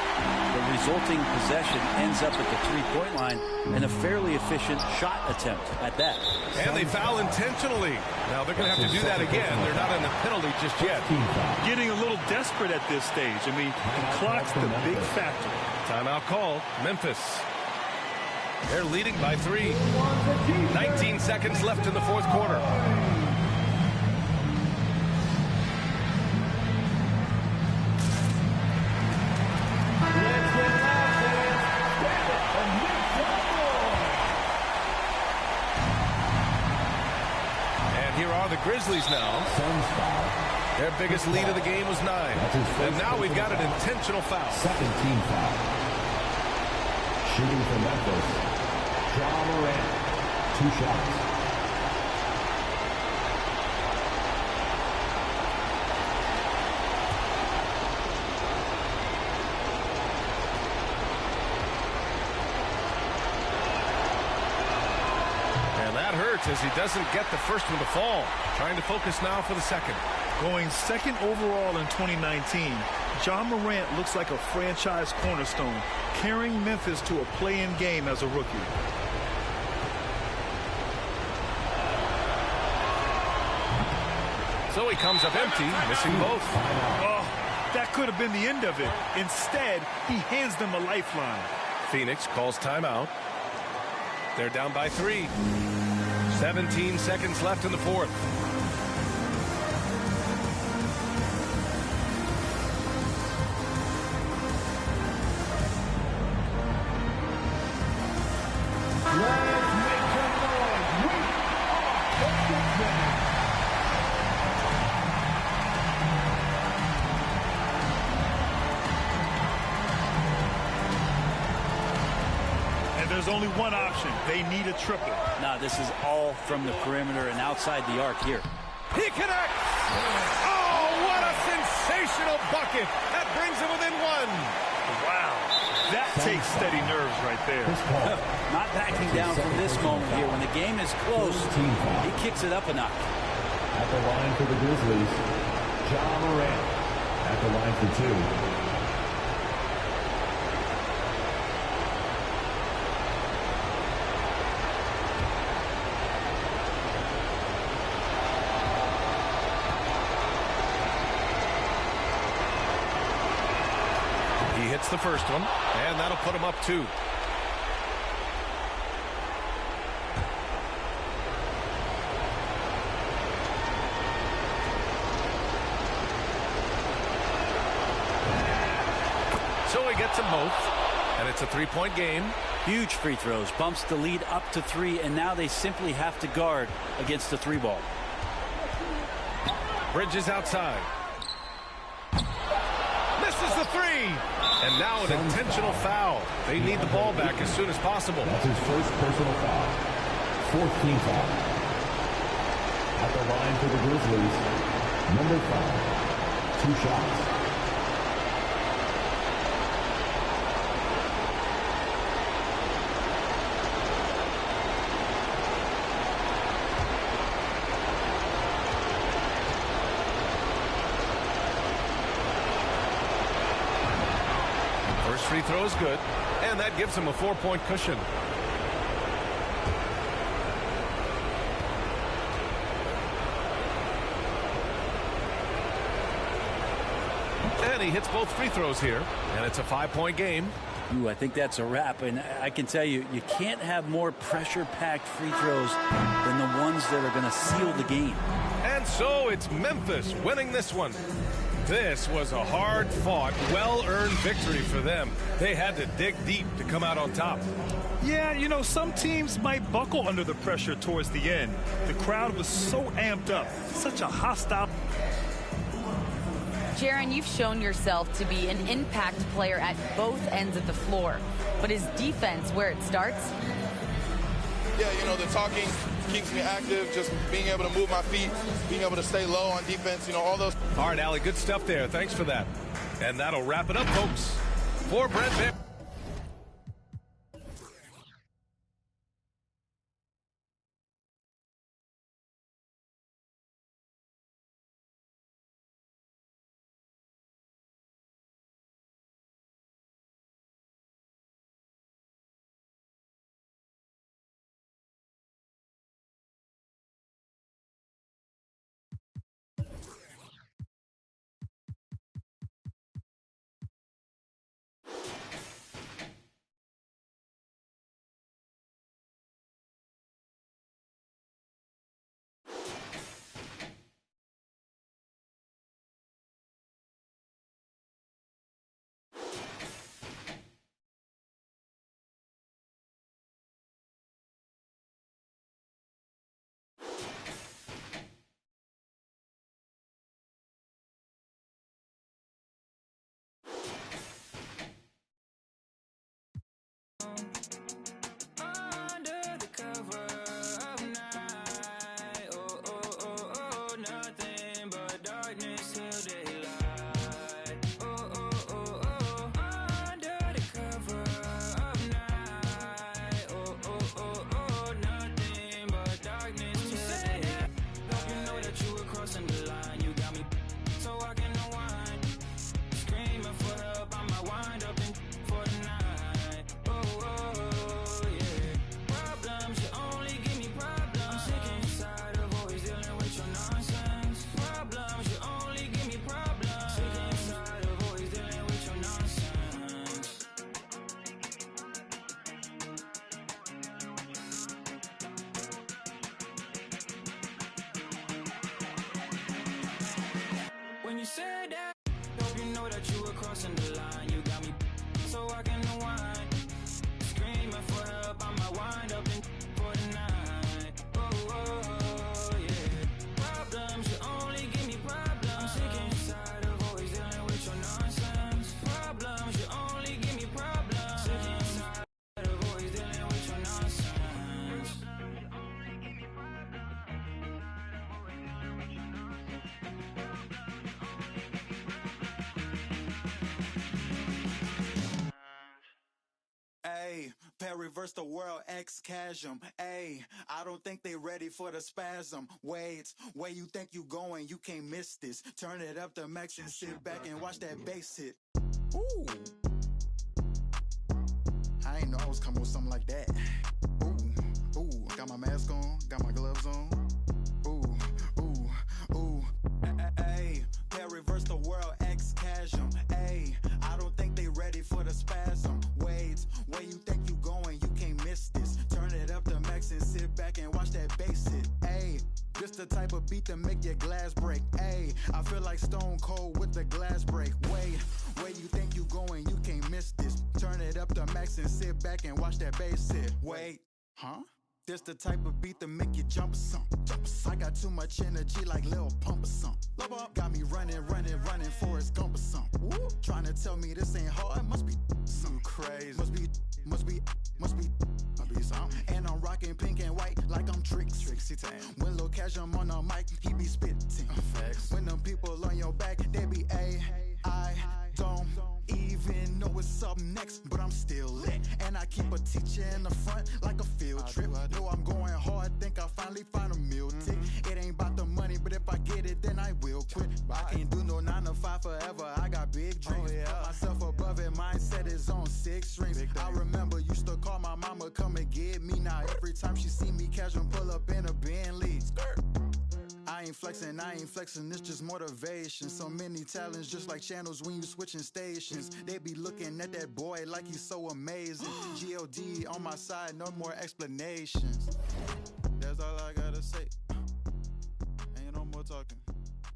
the resulting possession ends up at the three-point line and a fairly efficient shot attempt at that. And they foul intentionally. Now they're going to have to do that again. They're not in the penalty just yet. Getting a little desperate at this stage. I mean, the clock's the big factor. Timeout called. Memphis. They're leading by 3. 19 seconds left in the fourth quarter. And here are the Grizzlies now. Their biggest lead of the game was 9. And now we've got an intentional foul. Second team foul. Shooting for Memphis. Ja Morant. 2 shots. And that hurts as he doesn't get the first one to fall. Trying to focus now for the second. Going second overall in 2019, Ja Morant looks like a franchise cornerstone, carrying Memphis to a play-in game as a rookie. So he comes up empty, missing both. Oh, that could have been the end of it. Instead, he hands them a lifeline. Phoenix calls timeout. They're down by 3. 17 seconds left in the fourth. there's only one option. They need a triple. Now, this is all from the perimeter and outside the arc here. He connects! Oh, what a sensational bucket! That brings him within one. Wow. That takes steady nerves right there. Not backing down from this moment here. When the game is close, he kicks it up a notch. At the line for the Grizzlies, John Morant. At the line for two. He hits the first one, and that'll put him up 2. So he gets them both, and it's a 3-point game. Huge free throws, bumps the lead up to 3, and now they simply have to guard against the 3-ball. Bridges outside. Misses the 3. And now an intentional foul. They need the ball back as soon as possible. That's his first personal foul. 4th team foul. At the line for the Grizzlies, number 5. 2 shots. First free throw is good, and that gives him a 4-point cushion. And he hits both free throws here, and it's a 5-point game. Ooh, I think that's a wrap, and I can tell you, you can't have more pressure-packed free throws than the ones that are going to seal the game. And so it's Memphis winning this one. This was a hard-fought, well-earned victory for them. They had to dig deep to come out on top. Yeah, you know, some teams might buckle under the pressure towards the end. The crowd was so amped up, such a hostile. Jaron, you've shown yourself to be an impact player at both ends of the floor. But is defense where it starts? Yeah, you know, the talking keeps me active, just being able to move my feet, being able to stay low on defense, you know, all those. All right, Allie, good stuff there. Thanks for that. And that'll wrap it up, folks. For Brent Bear. You said that, hope you know that you were crossing the line. You got me so I can unwind. Screaming for help, I might wind up in for the night. Oh, oh, oh, yeah. Problems, you only give me problems. Sick inside of always dealing with your nonsense. Problems, you only give me problems. Sick inside of always dealing with pair reverse the world, X-Chasm. Ayy, I don't think they ready for the spasm. Wait, where you think you going? You can't miss this. Turn it up to max and sit back and watch that bass hit. Ooh. I ain't know I was coming with something like that. Ooh, ooh, got my mask on, got my gloves on. Ooh, ooh, ooh. Ayy, pair reverse the world, X-Chasm. Ayy, I don't think they ready for the spasm. Wait, where you think you going? You can't miss this. Turn it up to max and sit back and watch that bass hit. Ayy, this the type of beat to make your glass break. Ayy, I feel like Stone Cold with the glass break. Wait, where you think you going? You can't miss this. Turn it up to max and sit back and watch that bass hit. Wait, huh? This the type of beat to make you jump or something. I got too much energy like Lil Pump or something. Got me running, Forrest Gump or something. Trying to tell me this ain't hard, must be something crazy. Must be something. And I'm rocking pink and white like I'm Trixie Tan. When Lil Cash I'm on the mic, he be spitting. When them people on your back, they be I don't even know what's up next, but I'm still lit. And I keep a teacher in the front like a field trip. Know I'm going hard, think I finally find a meal tick. It ain't about the money, but if I get it, then I will quit. I can't do no 9 to 5 forever, I got big dreams. Put myself above it, mindset is on 6 strings. I remember used to call my mama, come and get me. Now every time she see me, casual pull up in a Bentley. I ain't flexing, it's just motivation. So many talents, just like channels when you switching stations. They be looking at that boy like he's so amazing. G.O.D. on my side, no more explanations. That's all I gotta say. Ain't no more talking,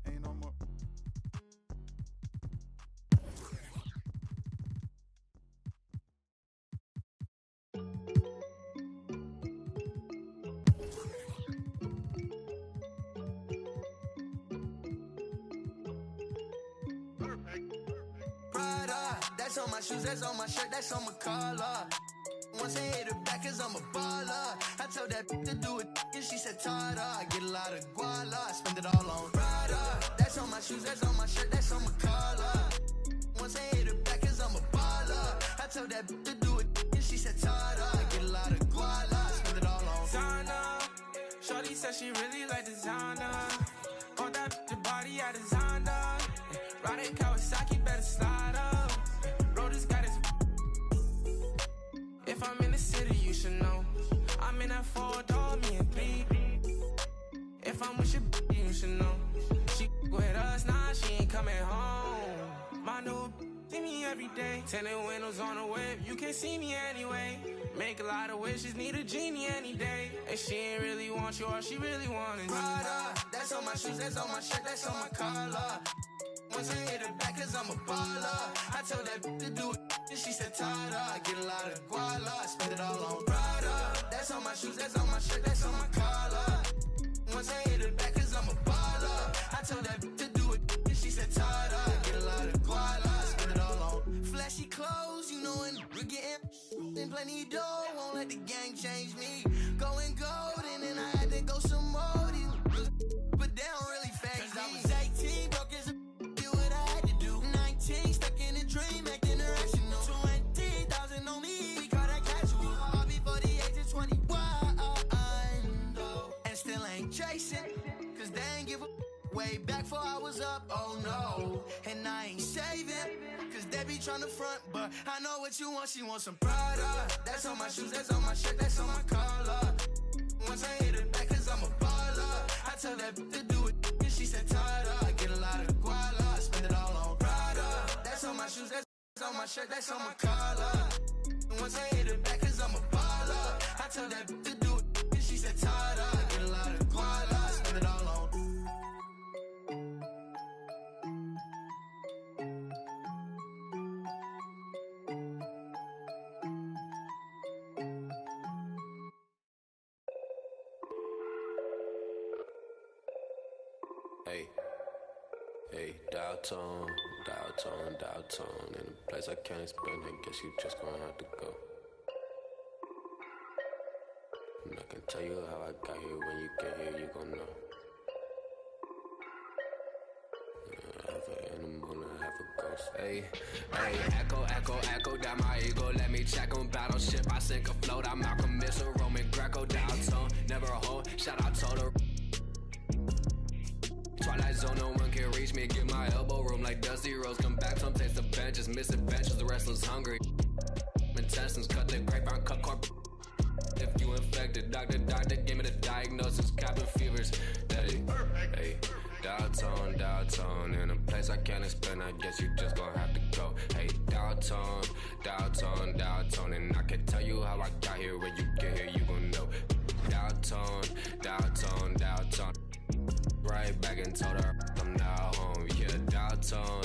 ain't no more. That's on my shoes, that's on my shirt, that's on my collar. Once I hit it back, cause I'm a baller. I told that to do it, and she said, Tada. I get a lot of guala, I spend it all on Prada. That's on my shoes, that's on my shirt, that's on my collar. Once I hit it back, cause I'm a baller. I told that to do it, and she said, Tada. I get a lot of guala, I spend it all on Zana. Shorty said she really like designer. On that the body I designed her. Riding Kawasaki, better slide up. Bro, this got his. If I'm in the city, you should know. I'm in that 4-door, me and 3. If I'm with your you should know. She with us, nah, she ain't coming home. My new see me every day. Tinted windows on the whip, you can't see me anyway. Make a lot of wishes, need a genie any day. And she ain't really want you, all she really want is Prada. That's on my shoes, that's on my shirt, that's on my collar. Once I hit it back, cause I'm a baller. I told that to do it, and she said, Tada. I get a lot of guala, I spend it all on Prada. That's on my shoes, that's on my shirt, that's on my collar. Once I hit it back, cause I'm a baller. I told that to do it, and she said, Tada. I get a lot of guala, I spend it all on flashy clothes, you know, and we're getting plenty dough. Won't let the gang change me. Going gold, and then I had to go some more. But they don't really phase me. I was 18, broke as a stuck in a dream, acting irrational. 20,000 on me, we call that casual. All before the age of 21. And still ain't chasing, cause they ain't give a way back before I was up, oh no. And I ain't saving, cause they be trying to front, but I know what you want, she wants some Prada. That's on my shoes, that's on my shirt, that's on my collar. Once I hit it back, cause I'm a baller. I tell that to do it, and she said, Tada. I get a lot of guala, I spend it all on Prada. That's on my shoes, that's on my shirt, that's on my collar. Once I hit it back, cause I'm a baller. I tell that to do it, and she said, Tada. I get a lot of guala, I spend it all on. Hey, dial tone. In a place I can't explain, I guess you just gonna have to go. And I can tell you how I got here. When you get here, you gon' know. I have an animal and I have a ghost. bounce. Hey, echo down my ego. Let me check on battleship. I sink afloat. I'm Malcolm Missile, Roman Greco, down tone. Never a hoe. Shout out Toto. Twilight zone, no one can reach me. Get my elbow room like Dusty Rose. Come back, some taste the benches. Missing benches, the wrestlers hungry. Intestines, cut the grapevine, cut corp. If you infected, doctor, give me the diagnosis. Cabin fevers. Hey, downtown, in a place I can't explain. I guess you just gonna have to go. Hey, downtown, and I can tell you how I got here. When you get here, you gon' know. Downtown. Right back and told her I'm now home. Yeah, downtown.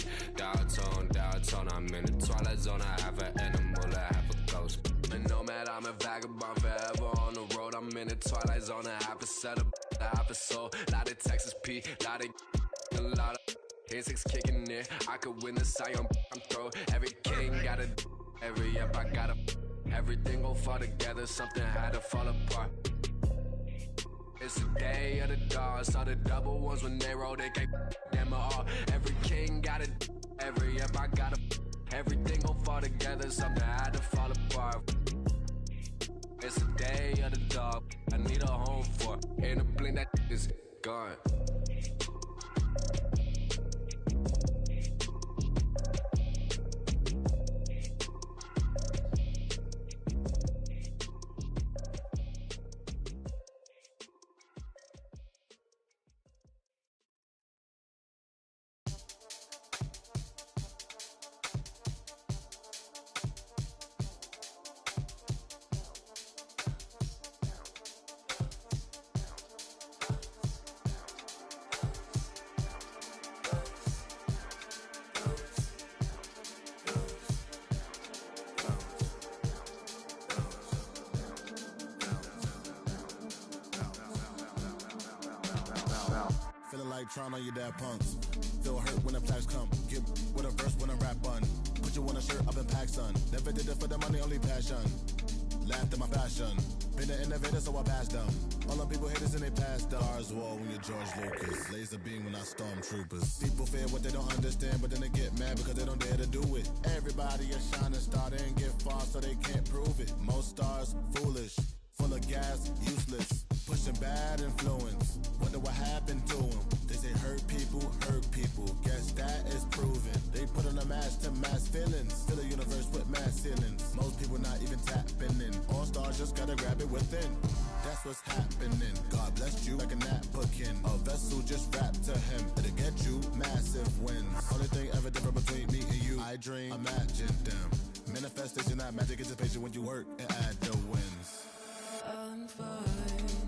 I'm in the twilight zone. I have an animal, I have a ghost. And nomad, I'm a vagabond forever on the road. I'm in the twilight zone. I have a setup, I have a soul. Lot of Texas P, lot of insects kicking in. I could win the Sion, I'm throw. Every king got a, every up I got a. Everything gon' fall together. Something had to fall apart. It's the day of the dog. Saw the double ones when they roll, they can't them all. Every king got it, every up I got a. Everything gon' fall together, something had to fall apart. It's the day of the dog. I need a home for. In a blink that is gone. Feeling like trying on your dad punks. Feel hurt when the flags come. Get with a verse when I rap bun. Put you on a shirt up in pack, son. Never did it for the money, only passion. Laughed at my fashion. Been an innovator, so I passed them. All them people haters and they passed them. Stars wall when you're George Lucas. Laser beam when I stormtroopers. People fear what they don't understand, but then they get mad because they don't dare to do it. Everybody is shining star, they ain't get far, so they can't prove it. Most stars, foolish. Full of gas, useless. Pushing bad influence. Wonder what happened to them. They say hurt people. Guess that is proven. They put on a mask to mask feelings. Fill a universe with mass ceilings. Most people not even tapping in. All stars just gotta grab it within. That's what's happening. God blessed you like a napkin. A vessel just wrapped to him. It'll get you massive wins. Only thing ever different between me and you. I dream, imagine them. Manifestation, not magic, anticipation when you work and add the wins. I'm fine.